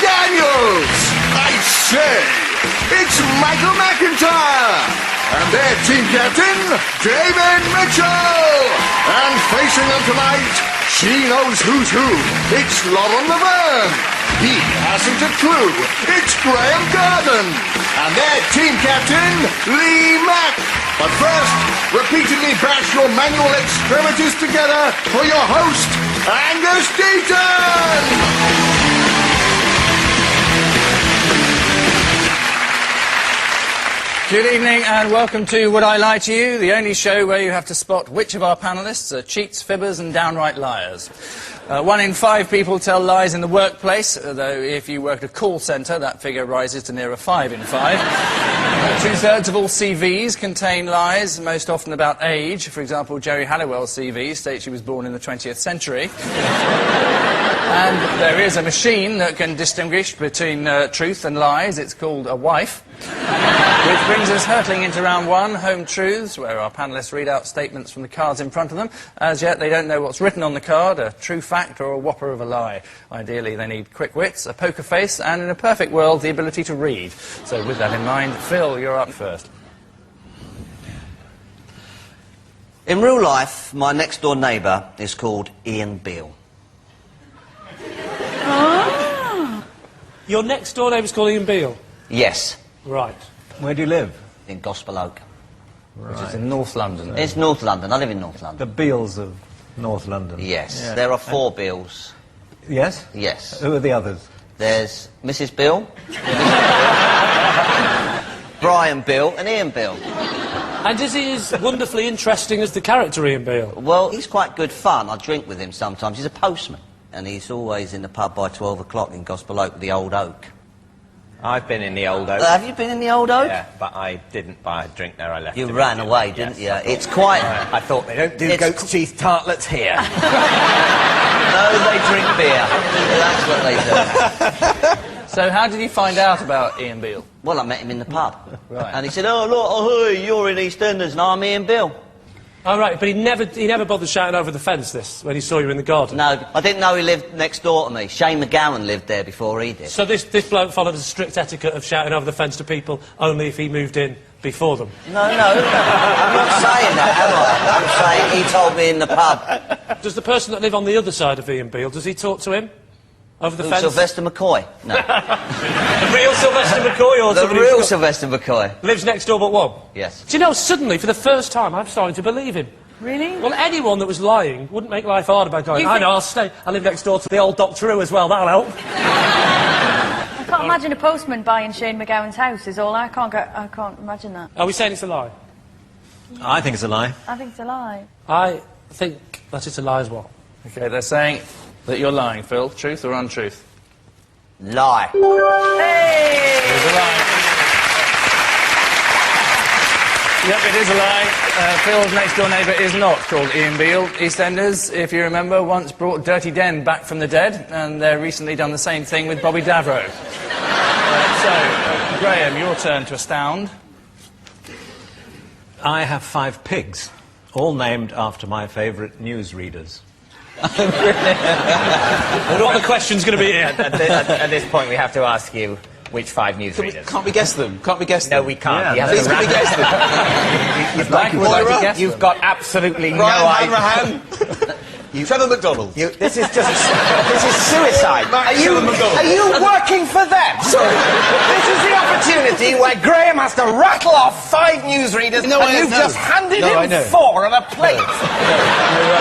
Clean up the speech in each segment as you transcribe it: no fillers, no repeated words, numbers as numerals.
Daniels. I say, it's Michael McIntyre. And their team captain, David Mitchell. And facing them tonight, she knows who's who. It's Lauren Laverne. He hasn't a clue. It's Graham Garden. And their team captain, Lee Mack. But first, repeatedly bash your manual extremities together for your host, Angus Deaton. Good evening and welcome to Would I Lie to You, the only show where you have to spot which of our panellists are cheats, fibbers and downright liars. 1 in 5 people tell lies in the workplace, though if you work at a call centre, that figure rises to nearer 5 in 5. 2/3 of all CVs contain lies, most often about age. For example, Jerry Halliwell's CV states she was born in the 20th century. And there is a machine that can distinguish between truth and lies. It's called a wife. Which brings us hurtling into round 1, Home Truths, where our panellists read out statements from the cards in front of them. As yet, they don't know what's written on the card, a true fact or a whopper of a lie. Ideally, they need quick wits, a poker face, and in a perfect world, the ability to read. So with that in mind, Phil, you're up first. In real life, my next-door neighbour is called Ian Beale. Ah. Your next-door neighbour's called Ian Beale? Yes. Right. Where do you live? In Gospel Oak. Which is in North London. It's North London. I live in North London. The Beales of North London. Yes. Yeah. There are 4 Beales. Yes? Yes. Who are the others? There's Mrs. Beale, Brian Beale and Ian Beale. And is he as wonderfully interesting as the character Ian Beale? Well, he's quite good fun. I drink with him sometimes. He's a postman. And he's always in the pub by 12 o'clock in Gospel Oak, the Old Oak. I've been in the Old Oak. Have you been in the Old Oak? Yeah, but I didn't buy a drink there. I left. You ran away, didn't you? It's quite... I thought they don't do goat's teeth tartlets here. No, they drink beer. That's what they do. So how did you find out about Ian Beale? Well, I met him in the pub. Right. And he said, oh, look, oh, hey, you're in EastEnders and I'm Ian Beale. Oh, right, but he never bothered shouting over the fence, when he saw you in the garden? No, I didn't know he lived next door to me. Shane McGowan lived there before he did. So this bloke followed a strict etiquette of shouting over the fence to people only if he moved in before them? No, I'm not saying that, am I? I'm saying he told me in the pub. Does the person that live on the other side of Ian Beale, does he talk to him? Over the fence? Sylvester McCoy? No. The real Sylvester McCoy or the real Sylvester McCoy? Lives next door but one? Yes. Do you know, suddenly, for the first time, I'm starting to believe him. Really? Well, anyone that was lying wouldn't make life hard by going, I know, I'll stay. I live next door to the old Doctor Who as well, that'll help. I can't imagine a postman buying Shane McGowan's house, is all. I can't imagine that. Are we saying it's a lie? I think it's a lie. I think it's a lie. I think that it's a lie as well. Okay, they're saying that you're lying, Phil. Truth or untruth? Lie. Hey! It is a lie. Yep, it is a lie. Phil's next-door neighbour is not called Ian Beale. EastEnders, if you remember, once brought Dirty Den back from the dead, and they've recently done the same thing with Bobby Davro. So, Graham, your turn to astound. I have 5 pigs, all named after my favourite newsreaders. I wonder what the question's going to be here. At this point, we have to ask you which 5 newsreaders. Can't we guess them? Can't we guess them? No, we can't. Yeah, You have Please to can we guess them? You've got absolutely no Brian idea. Hanrahan. Trevor McDonald. This is suicide. Are you working for them? Sorry. This is the opportunity where Graham has to rattle off 5 newsreaders No, and you've no. just handed No, I him know. 4 on a plate. No,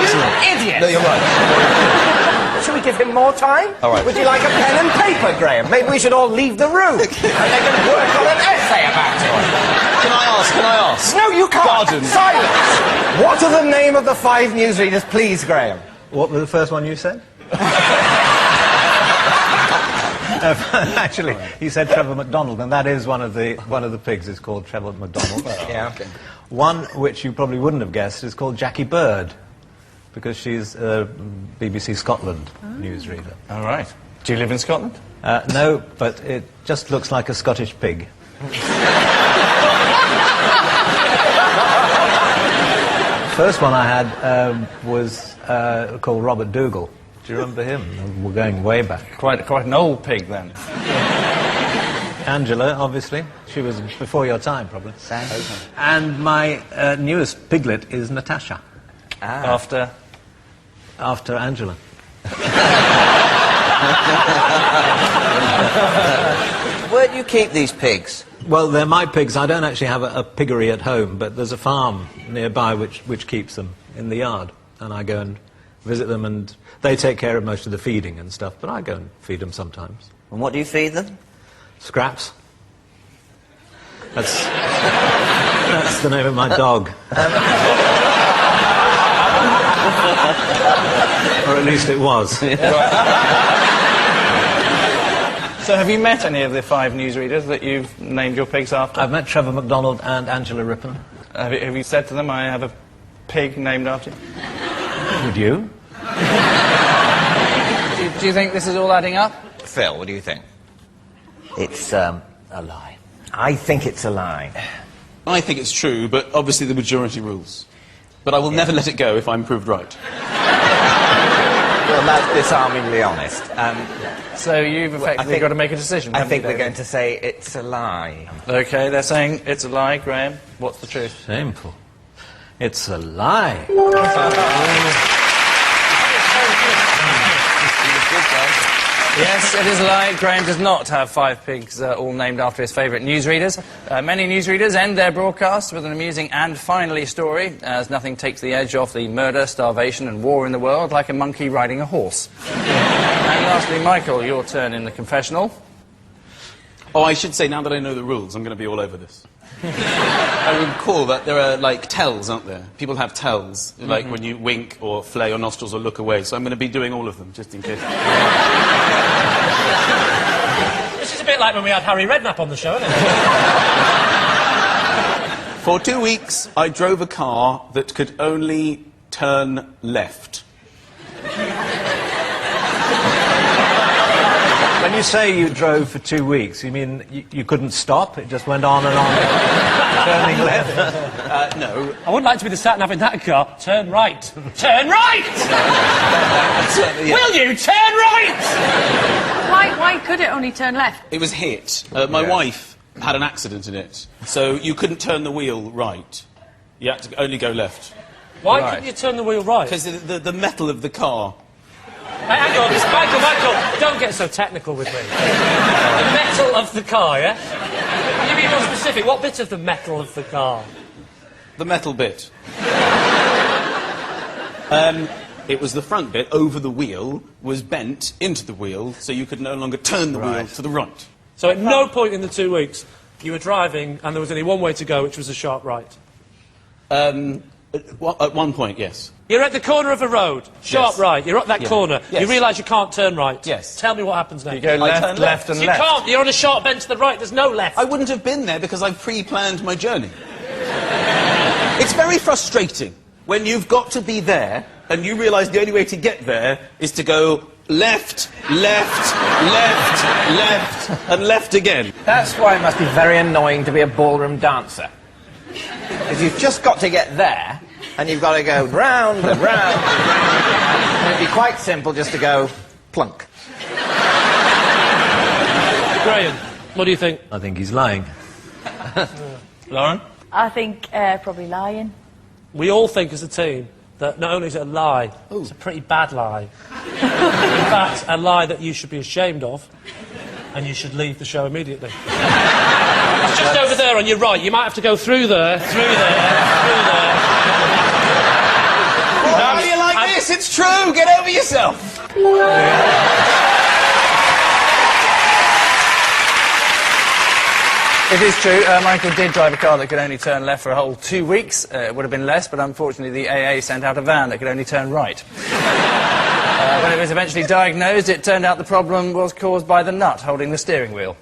You idiot. No, you're right. Should we give him more time? All right. Would you like a pen and paper, Graham? Maybe we should all leave the room. And they can work on an essay about it. Can I ask? No, you can't. Garden. Silence. What are the name of the 5 newsreaders, please, Graham? What was the first one you said? Actually, he said Trevor McDonald, and that is one of the pigs is called Trevor McDonald. Yeah. Okay. One which you probably wouldn't have guessed is called Jackie Bird, because she's a BBC Scotland newsreader. All right. Do you live in Scotland? No, but it just looks like a Scottish pig. First one I had was called Robert Dougal. Do you remember him? We're going way back. Quite an old pig, then. Angela, obviously. She was before your time, probably. Sam? And my newest piglet is Natasha, After... after Angela. Where do you keep these pigs? Well, they're my pigs. I don't actually have a piggery at home, but there's a farm nearby which keeps them in the yard. And I go and visit them, and they take care of most of the feeding and stuff, but I go and feed them sometimes. And what do you feed them? Scraps. That's the name of my dog. Or at least it was. So have you met any of the 5 newsreaders that you've named your pigs after? I've met Trevor MacDonald and Angela Rippon. Have you said to them, I have a pig named after you? Would you? Do you think this is all adding up? Phil, what do you think? It's a lie. I think it's a lie. I think it's true, but obviously the majority rules. But I will never let it go if I'm proved right. Well, that's disarmingly honest. So you've effectively got to make a decision. I haven't think you, we're David? going to say it's a lie. OK, they're saying it's a lie, Graham. What's the truth? Shameful. It's a lie. Yes, it is a lie. Graham does not have 5 pigs all named after his favourite newsreaders. Many newsreaders end their broadcasts with an amusing and finally story, as nothing takes the edge off the murder, starvation and war in the world like a monkey riding a horse. And lastly, Michael, your turn in the confessional. Oh, I should say, now that I know the rules, I'm going to be all over this. I recall that there are, like, tells, aren't there? People have tells, like when you wink or flare your nostrils or look away, so I'm going to be doing all of them, just in case. This is a bit like when we had Harry Redknapp on the show, isn't it? For 2 weeks, I drove a car that could only turn left. When you say you drove for 2 weeks, you mean you couldn't stop? It just went on and on, turning left? No. I wouldn't like to be the sat-nav in that car. Turn right. Turn right! Will you turn right? Why could it only turn left? It was hit. My wife had an accident in it, so you couldn't turn the wheel right. You had to only go left. Why couldn't you turn the wheel right? Because the metal of the car. Hang on, Michael, don't get so technical with me. The metal of the car, yeah? Can you be more specific? What bit of the metal of the car? The metal bit. It was the front bit over the wheel was bent into the wheel, so you could no longer turn the wheel to the right. So at no point in the 2 weeks you were driving and there was only one way to go, which was a sharp right? At one point, yes. You're at the corner of a road, sharp Yes. right, you're at that corner, Yes. you realise you can't turn right. Yes. Tell me what happens next. You go I left, turn left and You left. can't, you're on a sharp bend to the right, there's no left. I wouldn't have been there because I've pre-planned my journey. It's very frustrating when you've got to be there and you realise the only way to get there is to go left, left, left, left, and left again. That's why it must be very annoying to be a ballroom dancer. Because you've just got to get there, and you've got to go round and round and round. And it'd be quite simple just to go plunk. Graham, what do you think? I think he's lying. Lauren? I think probably lying. We all think as a team that not only is it a lie, it's a pretty bad lie. In fact, a lie that you should be ashamed of, and you should leave the show immediately. It's just over there on your right. You might have to go through there, through there, through there. How do you like this? It's true! Get over yourself! It is true, Michael did drive a car that could only turn left for a whole 2 weeks. It would have been less, but unfortunately the AA sent out a van that could only turn right. When it was eventually diagnosed, it turned out the problem was caused by the nut holding the steering wheel.